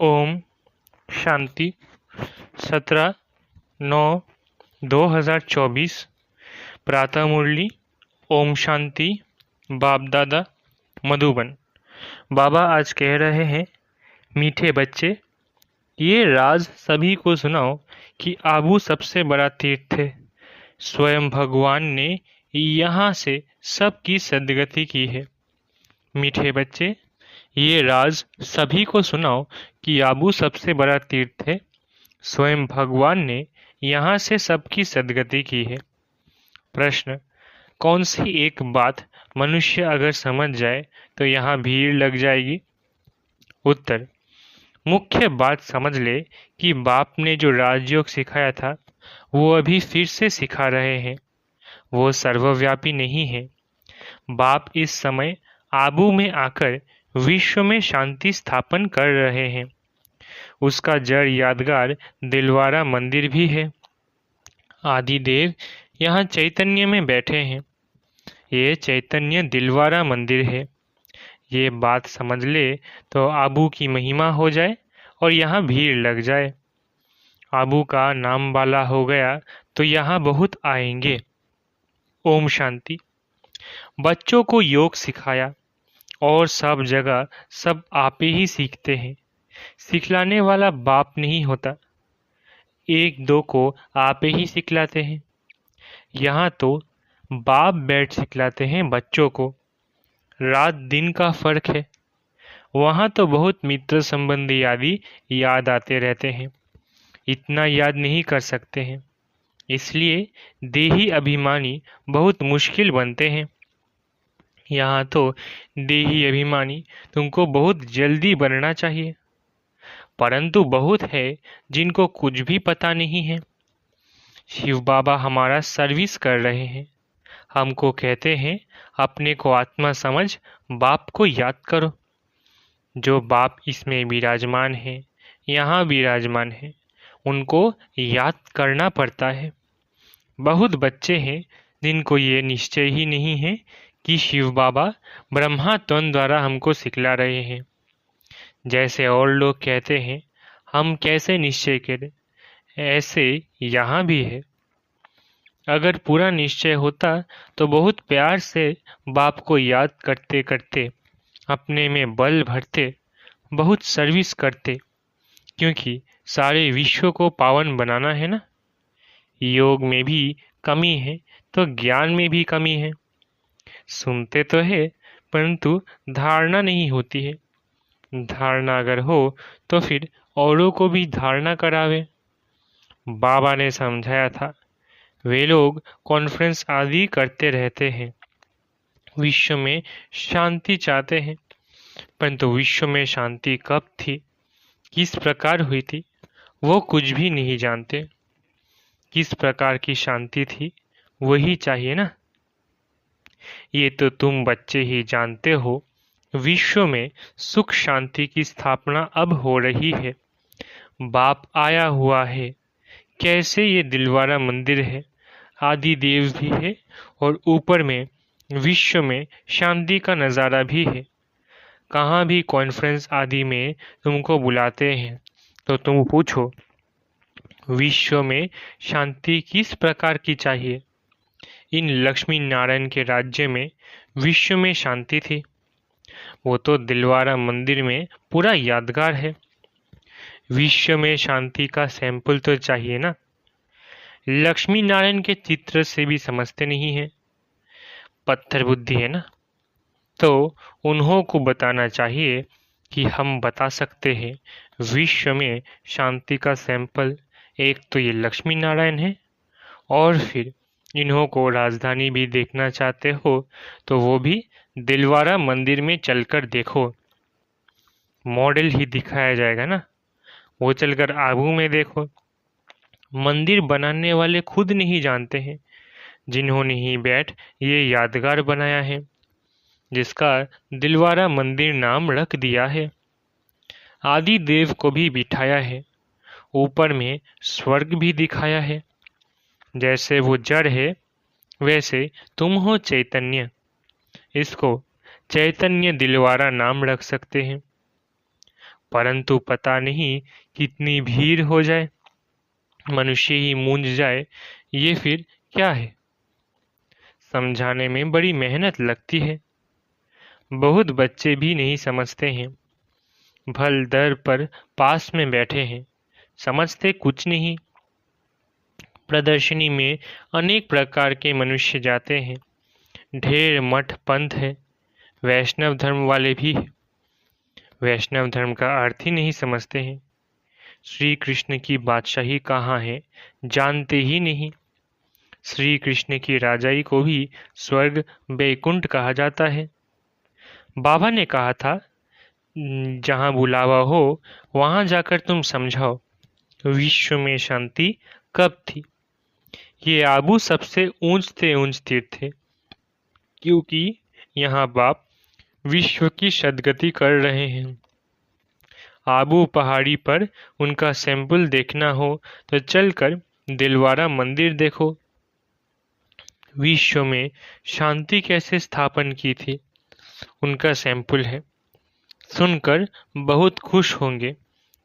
ओम शांति 17/9/2024 प्रातः मुरली। ओम शांति। बाप दादा मधुबन। बाबा आज कह रहे हैं, मीठे बच्चे, ये राज सभी को सुनाओ कि आबू सबसे बड़ा तीर्थ है। स्वयं भगवान ने यहाँ से सबकी सद्गति की है। मीठे बच्चे, ये राज सभी को सुनाओ कि आबू सबसे बड़ा तीर्थ है। स्वयं भगवान ने यहाँ से सबकी सद्गति की है। प्रश्न, कौन सी एक बात मनुष्य अगर समझ जाए तो यहाँ भीड़ लग जाएगी? उत्तर, मुख्य बात समझ ले कि बाप ने जो राजयोग सिखाया था वो अभी फिर से सिखा रहे हैं। वो सर्वव्यापी नहीं है। बाप इस समय आबू में आकर विश्व में शांति स्थापन कर रहे हैं। उसका जड़ यादगार दिलवारा मंदिर भी है। आदिदेव यहाँ चैतन्य में बैठे हैं। ये चैतन्य दिलवारा मंदिर है। ये बात समझ ले तो आबू की महिमा हो जाए और यहाँ भीड़ लग जाए। आबू का नाम वाला हो गया तो यहाँ बहुत आएंगे। ओम शांति। बच्चों को योग सिखाया और सब जगह सब आप ही सीखते हैं। सिखलाने वाला बाप नहीं होता, एक दो को आप ही सिखलाते हैं। यहाँ तो बाप बैठ सिखलाते हैं बच्चों को। रात दिन का फर्क है। वहाँ तो बहुत मित्र संबंधी आदि याद आते रहते हैं, इतना याद नहीं कर सकते हैं। इसलिए देही अभिमानी बहुत मुश्किल बनते हैं। यहाँ तो देही अभिमानी तुमको बहुत जल्दी बनना चाहिए, परंतु बहुत है जिनको कुछ भी पता नहीं है। शिव बाबा हमारा सर्विस कर रहे हैं। हमको कहते हैं, अपने को आत्मा समझ बाप को याद करो। जो बाप इसमें विराजमान है, यहाँ विराजमान है, उनको याद करना पड़ता है। बहुत बच्चे हैं जिनको ये निश्चय ही नहीं है कि शिव बाबा ब्रह्मा तन द्वारा हमको सिखला रहे हैं। जैसे और लोग कहते हैं, हम कैसे निश्चय करें, ऐसे यहाँ भी है। अगर पूरा निश्चय होता तो बहुत प्यार से बाप को याद करते करते अपने में बल भरते, बहुत सर्विस करते, क्योंकि सारे विश्व को पावन बनाना है ना। योग में भी कमी है तो ज्ञान में भी कमी है। सुनते तो है परंतु धारणा नहीं होती है। धारणा अगर हो तो फिर औरों को भी धारणा करावे। बाबा ने समझाया था, वे लोग कॉन्फ्रेंस आदि करते रहते हैं, विश्व में शांति चाहते हैं, परंतु विश्व में शांति कब थी, किस प्रकार हुई थी, वो कुछ भी नहीं जानते। किस प्रकार की शांति थी वही चाहिए ना। ये तो तुम बच्चे ही जानते हो। विश्व में सुख शांति की स्थापना अब हो रही है। बाप आया हुआ है। कैसे ये दिलवारा मंदिर है, आदि देव भी है और ऊपर में विश्व में शांति का नज़ारा भी है। कहाँ भी कॉन्फ्रेंस आदि में तुमको बुलाते हैं तो तुम पूछो, विश्व में शांति किस प्रकार की चाहिए। इन लक्ष्मी नारायण के राज्य में विश्व में शांति थी। वो तो दिलवारा मंदिर में पूरा यादगार है। विश्व में शांति का सैंपल तो चाहिए ना। लक्ष्मी नारायण के चित्र से भी समझते नहीं है, पत्थर बुद्धि है ना। तो उन्हों को बताना चाहिए कि हम बता सकते हैं विश्व में शांति का सैंपल एक तो ये लक्ष्मी नारायण है, और फिर इन्हों को राजधानी भी देखना चाहते हो तो वो भी दिलवारा मंदिर में चलकर देखो। मॉडल ही दिखाया जाएगा ना, वो चलकर आबू में देखो। मंदिर बनाने वाले खुद नहीं जानते हैं, जिन्होंने ही बैठ ये यादगार बनाया है, जिसका दिलवारा मंदिर नाम रख दिया है। आदि देव को भी बिठाया है, ऊपर में स्वर्ग भी दिखाया है। जैसे वो जड़ है वैसे तुम हो चैतन्य। इसको चैतन्य दिलवारा नाम रख सकते हैं। परंतु पता नहीं कितनी भीड़ हो जाए, मनुष्य ही मूंझ जाए, ये फिर क्या है। समझाने में बड़ी मेहनत लगती है, बहुत बच्चे भी नहीं समझते हैं। भल दर पर पास में बैठे हैं, समझते कुछ नहीं। प्रदर्शनी में अनेक प्रकार के मनुष्य जाते हैं, ढेर मठ पंथ है, वैष्णव धर्म वाले भी हैं। वैष्णव धर्म का अर्थ ही नहीं समझते हैं। श्री कृष्ण की बादशाही कहाँ है जानते ही नहीं। श्री कृष्ण की राजाई को भी स्वर्ग बैकुंठ कहा जाता है। बाबा ने कहा था, जहाँ बुलावा हो वहाँ जाकर तुम समझाओ विश्व में शांति कब थी। ये आबू सबसे ऊंच से ऊंच तीर्थ थे, क्योंकि यहाँ बाप विश्व की सदगति कर रहे हैं। आबू पहाड़ी पर उनका सैंपल देखना हो तो चलकर दिलवारा मंदिर देखो। विश्व में शांति कैसे स्थापन की थी, उनका सैंपल है। सुनकर बहुत खुश होंगे,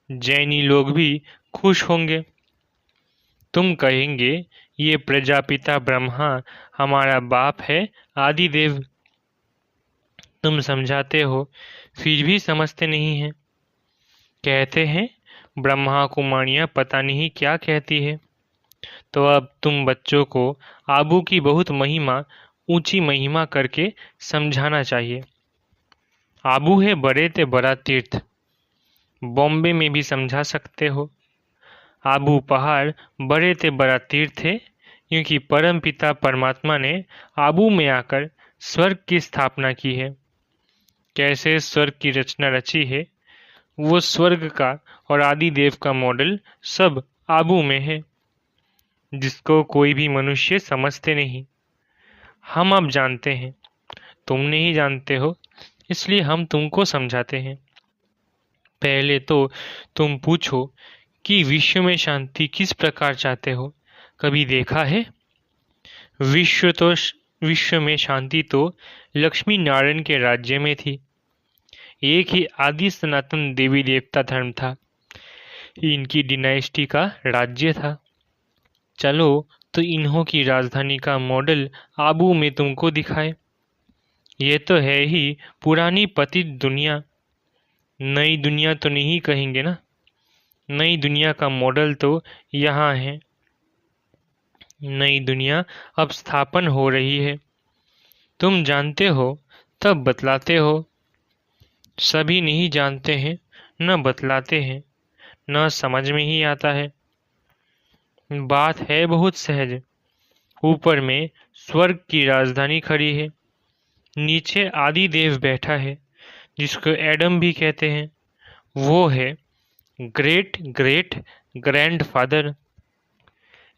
जैनी लोग भी खुश होंगे। तुम कहेंगे ये प्रजापिता ब्रह्मा हमारा बाप है आदिदेव। तुम समझाते हो फिर भी समझते नहीं हैं। कहते हैं ब्रह्मा कुमारियाँ पता नहीं क्या कहती है। तो अब तुम बच्चों को आबू की बहुत महिमा, ऊंची महिमा करके समझाना चाहिए। आबू है बड़े ते बड़ा तीर्थ, बॉम्बे में भी समझा सकते हो। आबू पहाड़ बड़े ते बड़ा तीर्थ है, क्योंकि परम पिता परमात्मा ने आबू में आकर स्वर्ग की स्थापना की है। कैसे स्वर्ग की रचना रची है, वो स्वर्ग का और आदिदेव का मॉडल सब आबू में है, जिसको कोई भी मनुष्य समझते नहीं। हम अब जानते हैं, तुम नहीं जानते हो, इसलिए हम तुमको समझाते हैं। पहले तो तुम पूछो कि विश्व में शांति किस प्रकार चाहते हो, कभी देखा है? विश्व में शांति तो लक्ष्मी नारायण के राज्य में थी। एक ही आदि सनातन देवी देवता धर्म था, इनकी डिनाइस्टी का राज्य था। चलो तो इन्हों की राजधानी का मॉडल आबू में तुमको दिखाए। ये तो है ही पुरानी पतित दुनिया, नई दुनिया तो नहीं कहेंगे ना। नई दुनिया का मॉडल तो यहाँ है। नई दुनिया अब स्थापन हो रही है, तुम जानते हो तब बतलाते हो। सभी नहीं जानते हैं, न बतलाते हैं, न समझ में ही आता है। बात है बहुत सहज। ऊपर में स्वर्ग की राजधानी खड़ी है, नीचे आदिदेव बैठा है, जिसको एडम भी कहते हैं। वो है ग्रेट ग्रेट ग्रैंडफादर।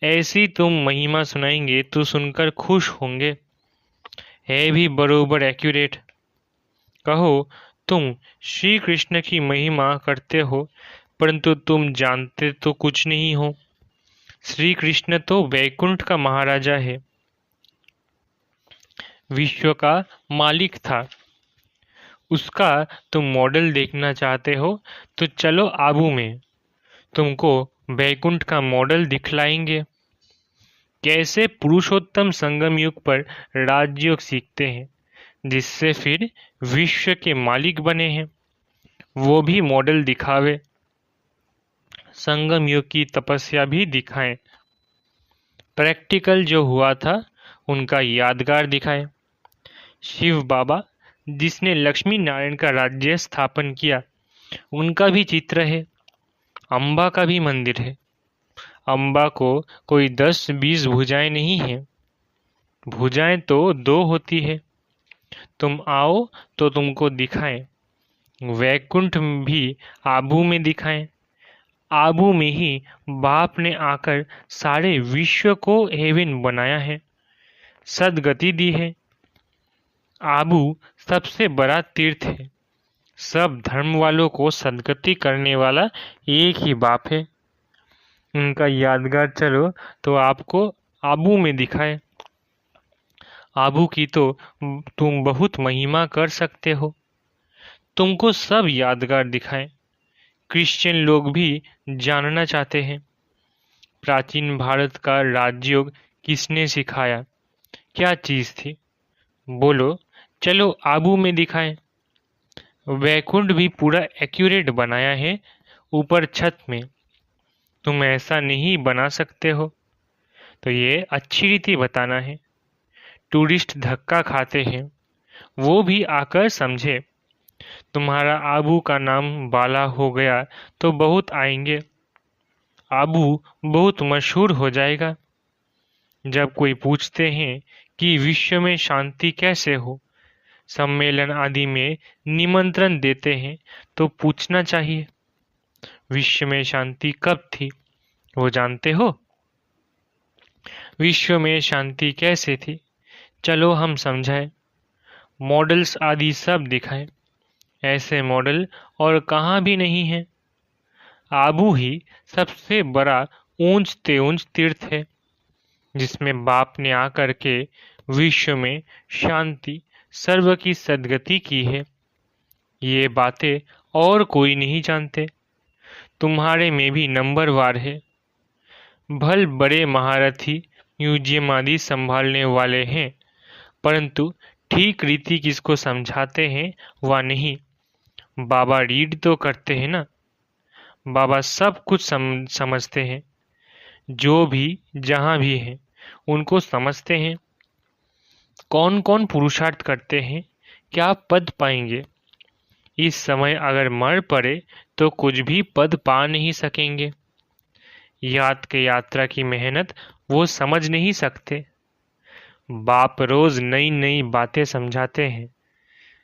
ऐसी तुम महिमा सुनाएंगे तो सुनकर खुश होंगे। है भी बरोबर एक्यूरेट। कहो तुम श्री कृष्ण की महिमा करते हो, परंतु तुम जानते तो कुछ नहीं हो। श्री कृष्ण तो वैकुंठ का महाराजा है, विश्व का मालिक था। उसका तुम मॉडल देखना चाहते हो तो चलो आबू में, तुमको वैकुंठ का मॉडल दिखलाएंगे। कैसे पुरुषोत्तम संगम युग पर राजयोग सीखते हैं, जिससे फिर विश्व के मालिक बने हैं, वो भी मॉडल दिखावे। संगम युग की तपस्या भी दिखाएं। प्रैक्टिकल जो हुआ था उनका यादगार दिखाएं। शिव बाबा जिसने लक्ष्मी नारायण का राज्य स्थापन किया, उनका भी चित्र है। अम्बा का भी मंदिर है। अम्बा को कोई 10-20 भुजाएं नहीं हैं, भुजाएं तो 2 होती है। तुम आओ तो तुमको दिखाएं। वैकुंठ भी आबू में दिखाएं। आबू में ही बाप ने आकर सारे विश्व को हेवन बनाया है, सदगति दी है। आबू सबसे बड़ा तीर्थ है। सब धर्म वालों को सदगति करने वाला एक ही बाप है। उनका यादगार चलो तो आपको आबू में दिखाए। आबू की तो तुम बहुत महिमा कर सकते हो, तुमको सब यादगार दिखाएं। क्रिश्चियन लोग भी जानना चाहते हैं। प्राचीन भारत का राजयोग किसने सिखाया? क्या चीज थी? बोलो, चलो आबू में दिखाएं। वैकुंठ भी पूरा एक्यूरेट बनाया है ऊपर छत में। तुम ऐसा नहीं बना सकते हो। तो ये अच्छी रीति बताना है। टूरिस्ट धक्का खाते हैं, वो भी आकर समझे। तुम्हारा आबू का नाम बाला हो गया तो बहुत आएंगे। आबू बहुत मशहूर हो जाएगा। जब कोई पूछते हैं कि विश्व में शांति कैसे हो, सम्मेलन आदि में निमंत्रण देते हैं, तो पूछना चाहिए, विश्व में शांति कब थी? वो जानते हो? विश्व में शांति कैसे थी? चलो हम समझाएं। मॉडल्स आदि सब दिखाएं। ऐसे मॉडल और कहाँ भी नहीं है। आबू ही सबसे बड़ा ऊंच ऊंच तीर्थ है, जिसमें बाप ने आकर के विश्व में शांति सर्व की सद्गति की है। ये बातें और कोई नहीं जानते। तुम्हारे में भी नंबरवार है। भल बड़े महारथी म्यूजियम आदि संभालने वाले हैं, परंतु ठीक रीति किसको समझाते हैं वह नहीं। बाबा रीड तो करते हैं ना। बाबा सब कुछ समझते हैं। जो भी जहाँ भी हैं उनको समझते हैं। कौन कौन पुरुषार्थ करते हैं, क्या पद पाएंगे। इस समय अगर मर पड़े तो कुछ भी पद पा नहीं सकेंगे। याद के यात्रा की मेहनत वो समझ नहीं सकते। बाप रोज नई नई बातें समझाते हैं।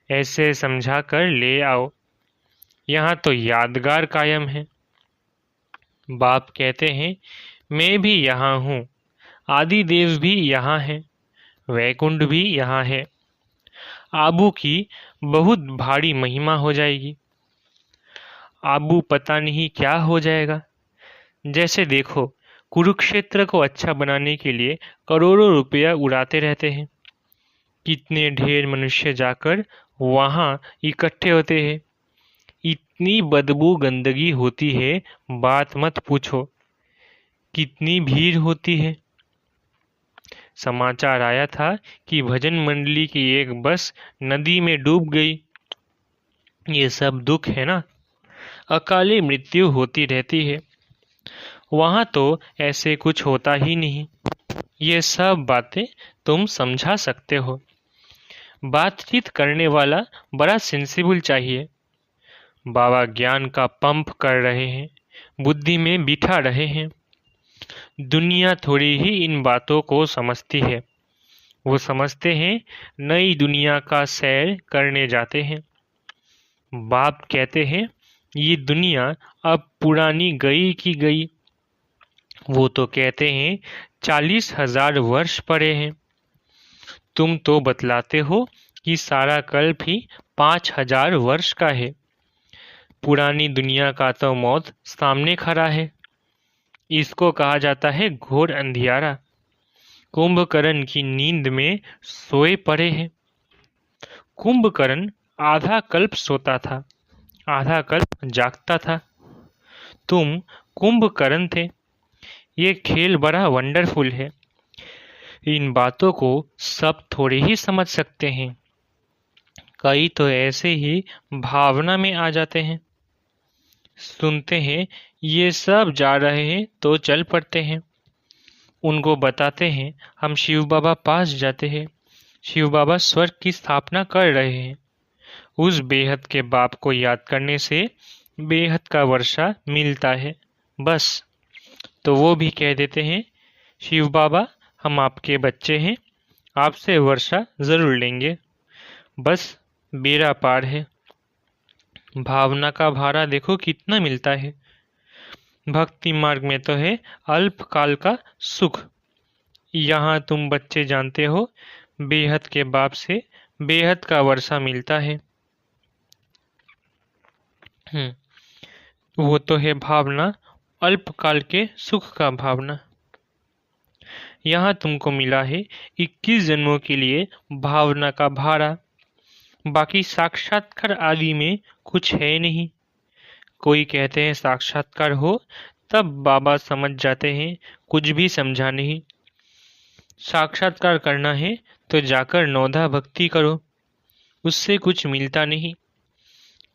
ऐसे समझा कर ले आओ। यहाँ तो यादगार कायम है। बाप कहते हैं, मैं भी यहाँ हूँ। आदिदेव भी यहाँ है। वैकुंठ भी यहाँ है। आबू की बहुत भारी महिमा हो जाएगी। आबू पता नहीं क्या हो जाएगा। जैसे देखो, कुरुक्षेत्र को अच्छा बनाने के लिए करोड़ों रुपया उड़ाते रहते हैं। कितने ढेर मनुष्य जाकर वहां इकट्ठे होते हैं। इतनी बदबू गंदगी होती है, बात मत पूछो। कितनी भीड़ होती है। समाचार आया था कि भजन मंडली की एक बस नदी में डूब गई। ये सब दुख है ना। अकाली मृत्यु होती रहती है। वहां तो ऐसे कुछ होता ही नहीं। ये सब बातें तुम समझा सकते हो। बातचीत करने वाला बड़ा सेंसिबल चाहिए। बाबा ज्ञान का पंप कर रहे हैं, बुद्धि में बिठा रहे हैं। दुनिया थोड़ी ही इन बातों को समझती है। वो समझते हैं नई दुनिया का सैर करने जाते हैं। बाप कहते हैं, ये दुनिया अब पुरानी गई की गई। वो तो कहते हैं 40,000 वर्ष पड़े हैं। तुम तो बतलाते हो कि सारा कल्प ही 5,000 वर्ष का है। पुरानी दुनिया का तो मौत सामने खड़ा है। इसको कहा जाता है घोर अंधियारा। कुंभकर्ण की नींद में सोए पड़े हैं। कुंभकर्ण आधा कल्प सोता था, आधा कल्प जागता था। तुम कुंभकर्ण थे। ये खेल बड़ा वंडरफुल है। इन बातों को सब थोड़े ही समझ सकते हैं। कई तो ऐसे ही भावना में आ जाते हैं। सुनते हैं ये सब जा रहे हैं तो चल पड़ते हैं। उनको बताते हैं हम शिव बाबा पास जाते हैं। शिव बाबा स्वर्ग की स्थापना कर रहे हैं। उस बेहद के बाप को याद करने से बेहद का वर्षा मिलता है। बस। तो वो भी कह देते हैं, शिव बाबा हम आपके बच्चे हैं, आपसे वर्षा जरूर लेंगे। बस बेड़ा पार है। भावना का भाड़ा देखो कितना मिलता है। भक्ति मार्ग में तो है अल्पकाल का सुख। यहाँ तुम बच्चे जानते हो, बेहद के बाप से बेहद का वर्षा मिलता है। वो तो है भावना, अल्पकाल के सुख का भावना। यहाँ तुमको मिला है 21 जन्मों के लिए भावना का भाड़ा। बाकी साक्षात्कार आदि में कुछ है नहीं। कोई कहते हैं साक्षात्कार हो, तब बाबा समझ जाते हैं कुछ भी समझा नहीं। साक्षात्कार करना है तो जाकर नौधा भक्ति करो, उससे कुछ मिलता नहीं।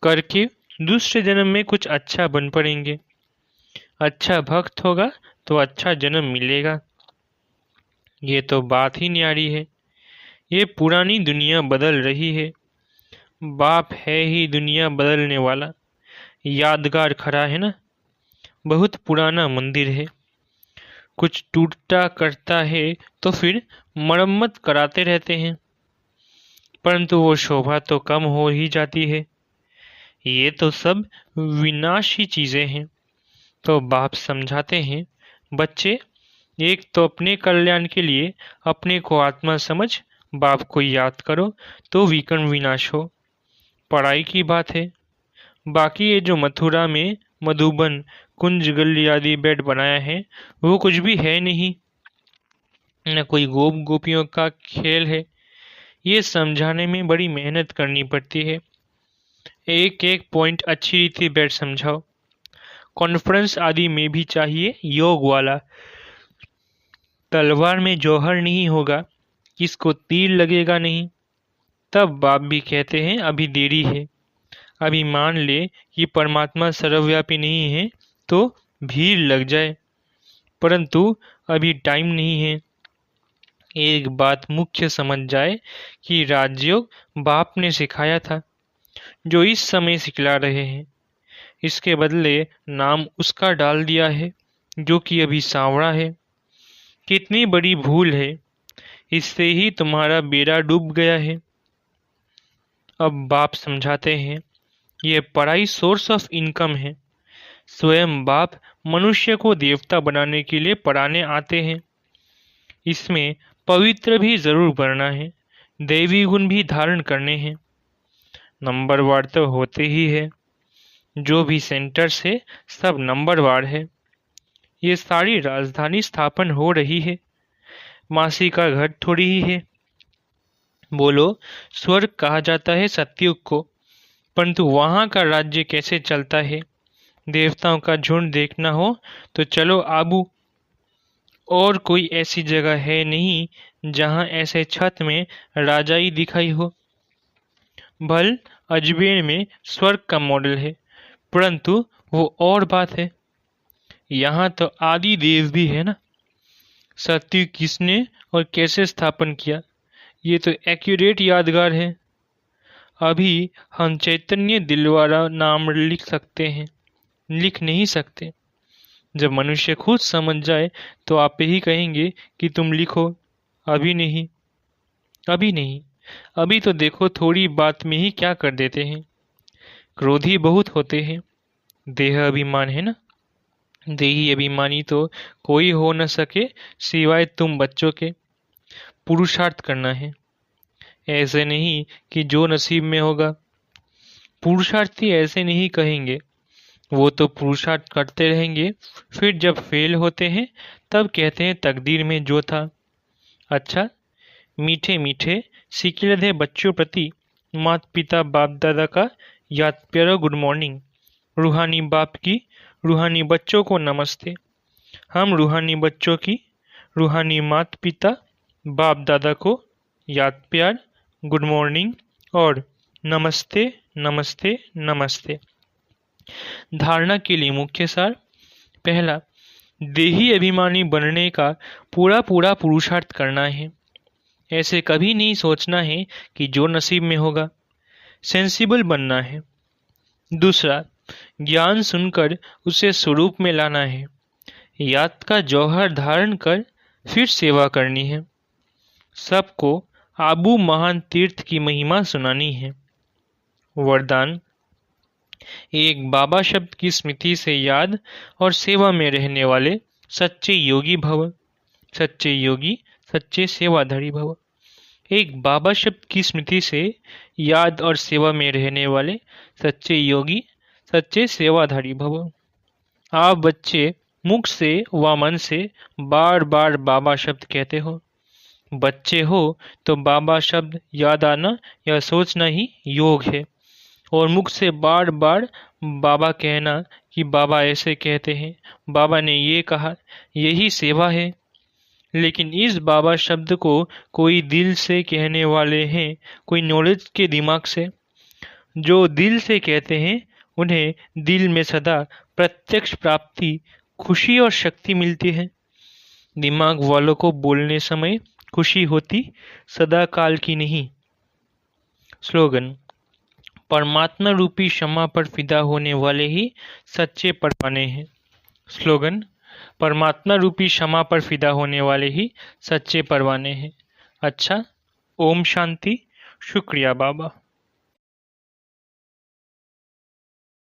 करके दूसरे जन्म में कुछ अच्छा बन पड़ेंगे। अच्छा भक्त होगा तो अच्छा जन्म मिलेगा। ये तो बात ही न्यारी है। ये पुरानी दुनिया बदल रही है। बाप है ही दुनिया बदलने वाला। यादगार खड़ा है ना, बहुत पुराना मंदिर है। कुछ टूटता करता है तो फिर मरम्मत कराते रहते हैं, परंतु वो शोभा तो कम हो ही जाती है। ये तो सब विनाशी चीजें हैं। तो बाप समझाते हैं, बच्चे, एक तो अपने कल्याण के लिए अपने को आत्मा समझ बाप को याद करो तो विकर्ण विनाश हो। पढ़ाई की बात है। बाकी ये जो मथुरा में मधुबन, कुंज, गली आदि बेड बनाया है, वो कुछ भी है नहीं, न कोई गोप गोपियों का खेल है। ये समझाने में बड़ी मेहनत करनी पड़ती है। एक एक पॉइंट अच्छी रीति बैठ समझाओ। कॉन्फ्रेंस आदि में भी चाहिए योग वाला। तलवार में जौहर नहीं होगा, किसको तीर लगेगा नहीं। तब बाप भी कहते हैं अभी देरी है। अभी मान ले कि परमात्मा सर्वव्यापी नहीं है तो भीड़ लग जाए, परंतु अभी टाइम नहीं है। एक बात मुख्य समझ जाए कि राजयोग बाप ने सिखाया था, जो इस समय सिखला रहे हैं। इसके बदले नाम उसका डाल दिया है जो कि अभी सांवरा है। कितनी बड़ी भूल है, इससे ही तुम्हारा बेड़ा डूब गया है। अब बाप समझाते हैं, ये पढ़ाई सोर्स ऑफ इनकम है। स्वयं बाप मनुष्य को देवता बनाने के लिए पढ़ाने आते हैं। इसमें पवित्र भी जरूर बनना है, दैवी गुण भी धारण करने हैं। नंबरवार तो होते ही है। जो भी सेंटर से सब नंबरवार है। ये सारी राजधानी स्थापन हो रही है। मासी का घर थोड़ी ही है। बोलो, स्वर्ग कहा जाता है सतयुग को, परंतु वहां का राज्य कैसे चलता है। देवताओं का झुंड देखना हो तो चलो आबू। और कोई ऐसी जगह है नहीं जहां ऐसे छत में राजाई दिखाई हो। भल अजमेर में स्वर्ग का मॉडल है, परंतु वो और बात है। यहाँ तो आदि देव भी है ना। सत्य किसने और कैसे स्थापन किया, ये तो एक्यूरेट यादगार है। अभी हम चैतन्य दिलवारा नाम लिख सकते हैं, लिख नहीं सकते। जब मनुष्य खुद समझ जाए तो आप ही कहेंगे कि तुम लिखो। अभी नहीं, अभी नहीं। अभी तो देखो थोड़ी बात में ही क्या कर देते हैं। क्रोधी बहुत होते हैं। देह अभिमान है ना। देही अभिमानी तो कोई हो न सके सिवाय तुम बच्चों के। पुरुषार्थ करना है, ऐसे नहीं कि जो नसीब में होगा। पुरुषार्थी ऐसे नहीं कहेंगे, वो तो पुरुषार्थ करते रहेंगे, फिर जब फेल होते हैं तब कहते हैं तकदीर में जो था। अच्छा, मीठे मीठे सिकिलधे बच्चों प्रति माता पिता बाप दादा का याद प्यारा गुड मॉर्निंग। रूहानी बाप की रूहानी बच्चों को नमस्ते। हम रूहानी बच्चों की रूहानी माता पिता बाप दादा को याद प्यार, गुड मॉर्निंग और नमस्ते नमस्ते नमस्ते। धारणा के लिए मुख्य सार। पहला, देही अभिमानी बनने का पूरा पूरा पुरुषार्थ करना है। ऐसे कभी नहीं सोचना है कि जो नसीब में होगा। सेंसिबल बनना है। दूसरा, ज्ञान सुनकर उसे स्वरूप में लाना है। याद का जौहर धारण कर फिर सेवा करनी है। सबको आबू महान तीर्थ की महिमा सुनानी है। वरदान, एक बाबा शब्द की स्मृति से याद और सेवा में रहने वाले सच्चे योगी भव। सच्चे योगी सच्चे सेवाधारी भव। एक बाबा शब्द की स्मृति से याद और सेवा में रहने वाले सच्चे योगी सच्चे सेवाधारी भव। आप बच्चे मुख से व मन से बार बार बाबा शब्द कहते हो। बच्चे हो तो बाबा शब्द याद आना या सोचना ही योग है। और मुख से बार बार बाबा कहना कि बाबा ऐसे कहते हैं, बाबा ने ये कहा, यही सेवा है। लेकिन इस बाबा शब्द को कोई दिल से कहने वाले हैं, कोई नॉलेज के दिमाग से। जो दिल से कहते हैं उन्हें दिल में सदा प्रत्यक्ष प्राप्ति, खुशी और शक्ति मिलती है। दिमाग वालों को बोलने समय खुशी होती, सदा काल की नहीं। स्लोगन: परमात्मा रूपी क्षमा पर फिदा होने वाले ही सच्चे परवाने हैं। स्लोगन: परमात्मा रूपी क्षमा पर फिदा होने वाले ही सच्चे परवाने हैं। अच्छा, ओम शांति। शुक्रिया बाबा।